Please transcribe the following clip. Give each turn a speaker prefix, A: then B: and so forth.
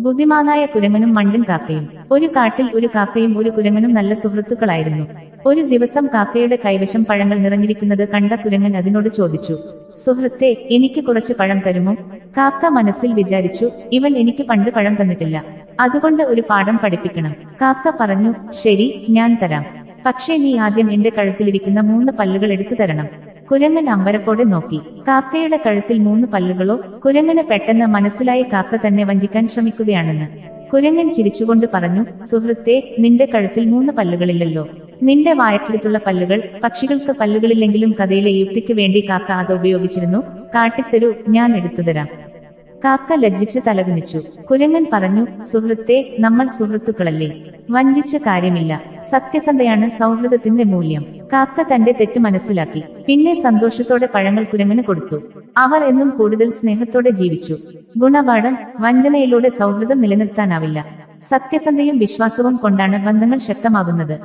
A: ബുദ്ധിമാനായ കുരങ്ങനും മണ്ടൻ കാക്കയും. ഒരു കാട്ടിൽ ഒരു കാക്കയും ഒരു കുരങ്ങനും നല്ല സുഹൃത്തുക്കളായിരുന്നു. ഒരു ദിവസം കാക്കയുടെ കൈവശം പഴങ്ങൾ നിറഞ്ഞിരിക്കുന്നത് കണ്ട കുരങ്ങൻ അതിനോട് ചോദിച്ചു, സുഹൃത്തേ, എനിക്ക് കുറച്ച് പഴം തരുമോ? കാക്ക മനസ്സിൽ വിചാരിച്ചു, ഇവൻ എനിക്ക് പണ്ട് പഴം തന്നിട്ടില്ല, അതുകൊണ്ട് ഒരു പാഠം പഠിപ്പിക്കണം. കാക്ക പറഞ്ഞു, ശരി, ഞാൻ തരാം. പക്ഷേ നീ ആദ്യം എന്റെ കഴുത്തിലിരിക്കുന്ന 3 പല്ലുകൾ എടുത്തു തരണം. കുരങ്ങൻ അമ്പരപ്പോടെ നോക്കി. കാക്കയുടെ കഴുത്തിൽ 3 പല്ലുകളോ? കുരങ്ങന് പെട്ടെന്ന് മനസ്സിലായി കാക്ക തന്നെ വഞ്ചിക്കാൻ ശ്രമിക്കുകയാണെന്ന്. കുരങ്ങൻ ചിരിച്ചുകൊണ്ട് പറഞ്ഞു, സുഹൃത്തേ, നിന്റെ കഴുത്തിൽ 3 പല്ലുകളില്ലല്ലോ. നിന്റെ വായക്കടുത്തുള്ള പല്ലുകൾ. പക്ഷികൾക്ക് പല്ലുകളില്ലെങ്കിലും കഥയിലെ യുക്തിക്ക് വേണ്ടി കാക്ക അത് ഉപയോഗിച്ചിരുന്നു. കാട്ടിത്തരൂ, ഞാൻ എടുത്തുതരാം. കാക്ക ലജ്ജിച്ച് തലകുനിച്ചു. കുരങ്ങൻ പറഞ്ഞു, സുഹൃത്തേ, നമ്മൾ സുഹൃത്തുക്കളല്ലേ, വഞ്ചിച്ച കാര്യമില്ല. സത്യസന്ധയാണ് സൗഹൃദത്തിന്റെ മൂല്യം. കാക്ക തന്റെ തെറ്റ് മനസ്സിലാക്കി. പിന്നെ സന്തോഷത്തോടെ പഴങ്ങൾ കുരങ്ങന് കൊടുത്തു. അവർ എന്നും കൂടുതൽ സ്നേഹത്തോടെ ജീവിച്ചു. ഗുണപാഠം: വഞ്ചനയിലൂടെ സൗഹൃദം നിലനിർത്താനാവില്ല. സത്യസന്ധയും വിശ്വാസവും കൊണ്ടാണ് ബന്ധങ്ങൾ ശക്തമാകുന്നത്.